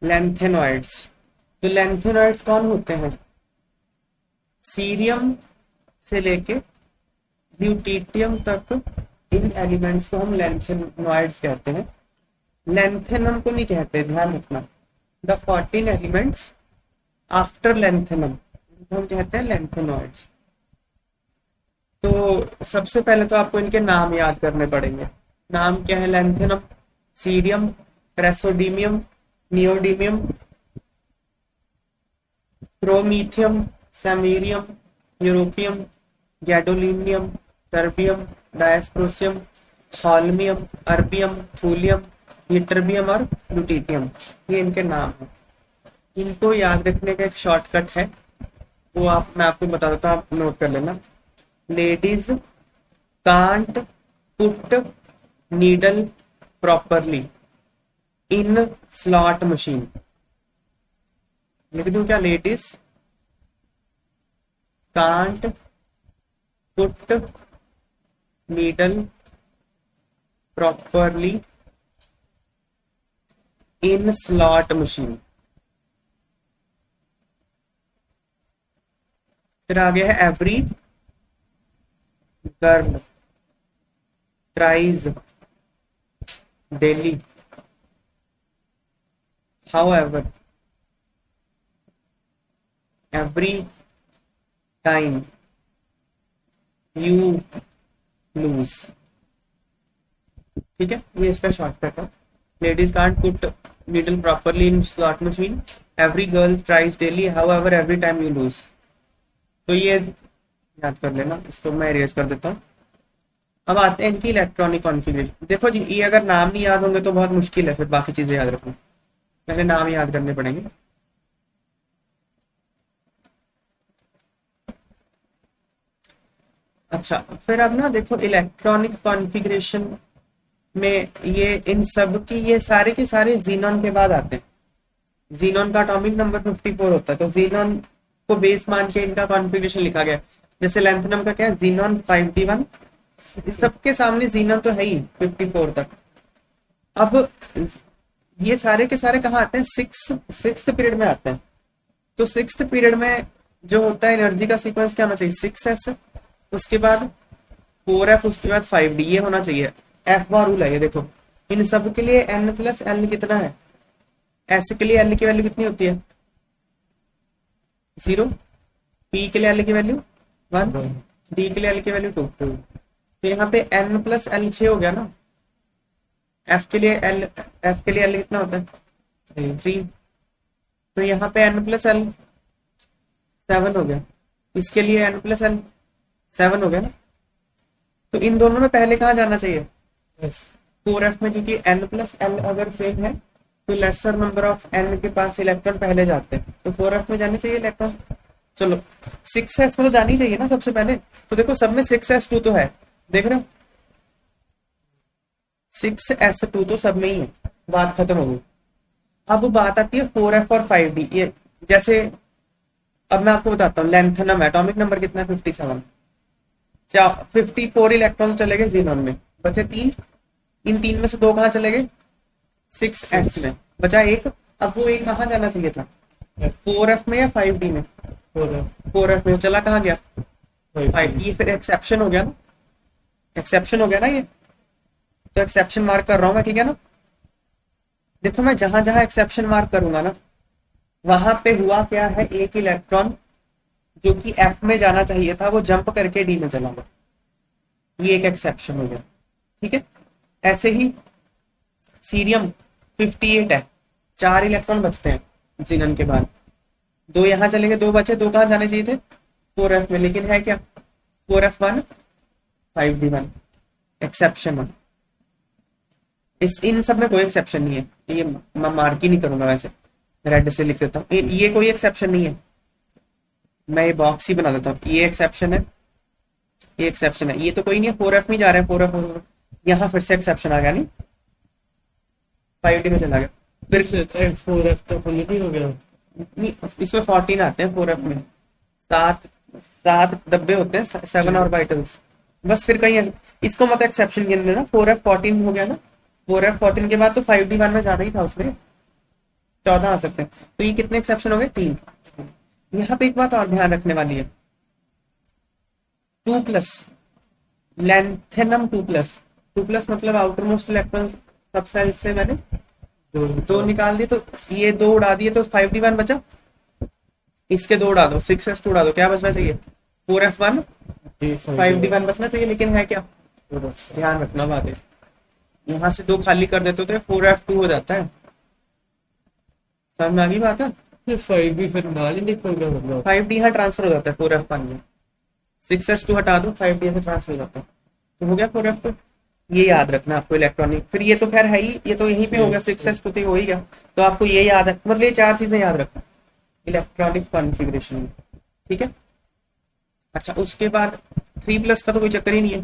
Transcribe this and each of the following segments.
Lanthanoids. तो lanthanoids कौन होते हैं? सीरियम से लेके ल्यूटीटियम तक इन एलिमेंट्स को हम लेंथेनॉइड्स कहते हैं। लेंथेनम को नहीं कहते, ध्यान रखना। द 14 एलिमेंट्स आफ्टर लेंथेनम हम कहते हैं लेंथेनॉइड्स। तो सबसे पहले तो आपको इनके नाम याद करने पड़ेंगे। नाम क्या है? Lanthanum, cerium, praseodymium, neodymium, promethium, samarium, europium, gadolinium, terbium, dysprosium, holmium, erbium, thulium, ytterbium और लुटीटियम। ये इनके नाम हैं। इनको याद रखने का एक शॉर्टकट है, वो मैं आपको बता देता हूँ, आप नोट कर लेना। Ladies can't put needle properly in slot machine. लिख दूं क्या? Ladies can't put needle properly in slot machine. फिर आगे है every girl tries daily however every time you lose। ठीक है, ये इसका शॉर्टकट है। Ladies can't put needle properly in slot machine, every girl tries daily, however every time you lose. तो ये याद कर लेना, इसको मैं इरेज कर देता हूँ। अब आते हैं इनकी इलेक्ट्रॉनिक कॉन्फ़िगरेशन। देखो जी, ये अगर नाम नहीं याद होंगे तो बहुत मुश्किल है फिर बाकी चीजें याद रखना। पहले नाम याद करने पड़ेंगे। अच्छा, फिर अब ना देखो इलेक्ट्रॉनिक कॉन्फ़िगरेशन में ये इन सब की, ये सारे के सारे जीनॉन के बाद आते हैं। जीनॉन का एटॉमिक नंबर 54 होता है, तो जीनॉन को बेस मान के इनका कॉन्फ़िगरेशन लिखा गया है। जैसे लेंथेनम का क्या है? Xenon 5d1। इस सबके सामने जीनॉन तो है ही 54 तक। अब ये सारे के सारे कहाँ आते हैं? सिक्स्थ पीरियड में आते हैं। तो सिक्स्थ पीरियड में जो होता है एनर्जी का सीक्वेंस क्या होना चाहिए? 6s, उसके बाद 4f, उसके बाद 5d, ये होना चाहिए। एफ बार रूल है ये। देखो इन सब के लिए n प्लस एल कितना है? एस के लिए एल की वैल्यू कितनी होती है? 0। पी के लिए एल की वैल्यू 1, डी के लिए एल की वैल्यू 2। तो यहाँ पे n प्लस एल 6 हो गया ना। एफ के लिए एल कितना होता है? 3। तो यहाँ पे n प्लस एल 7 हो गया। इसके लिए n प्लस एल 7 हो गया ना। तो इन दोनों में पहले कहाँ जाना चाहिए? 4f में, क्योंकि n प्लस एल अगर सेम है तो लेसर नंबर ऑफ n के पास इलेक्ट्रॉन पहले जाते हैं, तो 4f में जाने चाहिए इलेक्ट्रॉन। चलो 6s में तो जानी चाहिए ना सबसे पहले। तो देखो सब में 6s2 तो है, देख रहे हो? 6s2 तो सब में ही है, बात खत्म हो गई। अब बात आती है 4f और 5d। ये जैसे अब मैं आपको बताता हूँ, लेंथेनम एटॉमिक नंबर कितना है? 57। 54 इलेक्ट्रॉन चले गए जीनॉन में, बचे 3। इन 3 में से 2 कहाँ चले गए? 6s में, बचा 1। अब वो 1 कहाँ जाना चाहिए था? 4f में या 5d में? 4f में। चला कहाँ गया? 5। ये फिर एक्सेप्शन हो गया ना, एक्सेप्शन हो गया ना ये। तो एक्सेप्शन मार्क कर रहा हूं मैं, ठीक है ना। देखो मैं जहां जहां एक्सेप्शन मार्क करूंगा ना, वहां पे हुआ क्या है? एक इलेक्ट्रॉन जो कि एफ में जाना चाहिए था वो जंप करके डी में चला गया, ये एक एक्सेप्शन हो गया, ठीक है। ऐसे ही सीरियम 58 है, 4 इलेक्ट्रॉन बचते हैं जीनन के बाद। 2 यहाँ चले गए, 2 बचे। 2 कहाँ जाने चाहिए थे? 4f में, लेकिन है क्या? 4f1 5d1, exception 1। इन सब में कोई एक्सेप्शन नहीं है, ये मैं मार्क ही नहीं करूंगा, वैसे रेड से लिख देता हूँ। ये कोई एक्सेप्शन नहीं है, मैं ये बॉक्स ही बना देता हूँ। ये एक्सेप्शन है, ये एक्सेप्शन है, ये तो कोई नहीं है। 4f में जा रहे हैं, 4f यहाँ फिर से एक्सेप्शन आ गया, नहीं 5d में चला गया। फिर 4f तो फुल हो गया। नहीं, इसमें 14 आते हैं 4f में, 7 डब्बे होते हैं, 7 ऑर्बिटल्स बस। फिर कहीं इसको मत एक्सेप्शन गिनने ना। 4f 14 हो गया ना, 4f 14 के बाद तो 5d1 में जाना ही था उसमें। 14 आ सकते हैं। तो ये कितने एक्सेप्शन हो गए? 3। यहाँ पे एक बात और ध्यान रखने वाली है, 2+ लेंथेनम 2+ मतलब आउटर मोस्ट इलेक्ट्रॉन सब सेल से मैंने दो निकाल दिए, तो ये 2 उड़ा दिए तो 5d1 बचा। इसके 2 उड़ा दो, 6s2 उड़ा दो, क्या बचना चाहिए? 4f1 5d1 बचना चाहिए। लेकिन है क्या? ध्यान रखना बात है, यहाँ से 2 खाली कर देते तो 4f2 हो जाता है। समझ में आ गई बात है? फिर 5 भी फिर नाल ही निकल गया मतलब। 5d यहाँ ट्रांसफर हो जाता है 4f1 में, 6s2 हटा दो, 5d से ट्रांसफर हो जाता है, तो हो गया 4f2। ये याद रखना आपको इलेक्ट्रॉनिक। फिर ये तो खैर है ही, ये तो यहीं पे हो गया, 6s2 तो हो ही गया। तो आपको ये याद है, मतलब ये 4 चीजें याद रखना इलेक्ट्रॉनिक कॉन्फ़िगरेशन में, ठीक है। अच्छा, उसके बाद 3+ का तो कोई चक्कर ही नहीं है।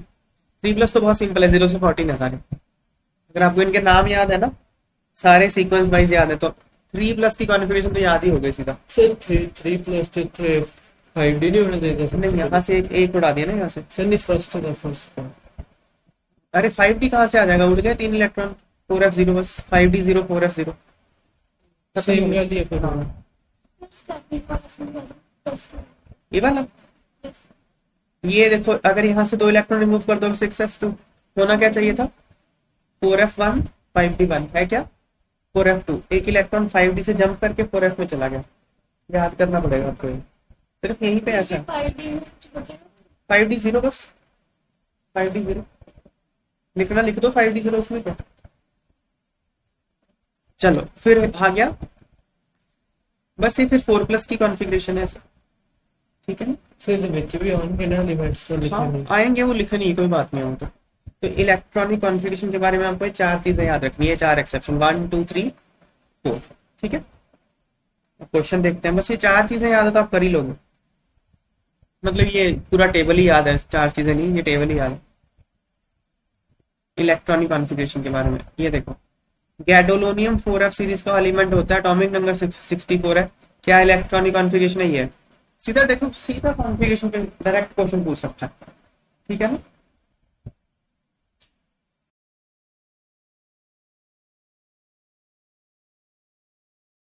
3+ तो बहुत सिंपल है, 0 से 14 है सारे। अगर आपको इनके नाम याद है ना, सारे सीक्वेंस वाइज याद है, तो 3+ की कॉन्फ़िगरेशन तो याद ही हो गई सीधा। सर 3+ थे 5d नहीं होना चाहिए था। नहीं, यहाँ से एक उड़ा दिया ना यहाँ से। सर नहीं फर्स्ट था। अरे 5d कहाँ से आ जाएगा? उड़ गए 3 इलेक्ट्रॉन, 4f0 बस, 5d 0 4f0। सेम गाली है फिर। ये वाला, ये देखो, अगर यहाँ से 2 इलेक्ट्रॉन रिमूव कर दो 6s2, होना क्या चाहिए था? 4f1 5d1 है क्या? 4f2, एक इलेक्ट्रॉन 5d से जंप करके 4f में चला गया। याद करना पड़ेगा आपको, ये सिर्फ यहीं पे ऐसा है। 5d 0 बस, 5d 0 लिखना, लिख दो 5d 0 उसमें क्या। चलो फिर आ गया, बस ये फिर 4+ की कॉन्फ़िगरेशन है, ठीक है ना। सर तो बच्चे भी ऑन बिना लिमिट्स तो लिखे नहीं। आएंगे, वो लिखे नहीं, कोई बात नहीं हो तो इलेक्ट्रॉनिक कॉन्फ़िगरेशन के बारे में आपको 4 चीजें याद रखनी है, 4 एक्सेप्शन, 1 2 3 4, ठीक है। क्वेश्चन देखते हैं, बस ये 4 चीजें याद है तो आप कर ही लोगे। मतलब ये पूरा टेबल ही याद है, 4 चीजें नहीं, ये टेबल ही याद है इलेक्ट्रॉनिक कॉन्फ़िगरेशन के बारे में। ये देखो, गैडोलोनियम 4f सीरीज का एलिमेंट होता है, एटॉमिक नंबर 64 है। क्या इलेक्ट्रॉनिक कॉन्फ़िगरेशन है? ये सीधा देखो, सीधा कॉन्फ़िगरेशन पे डायरेक्ट क्वेश्चन पूछ सकता है, ठीक है ना।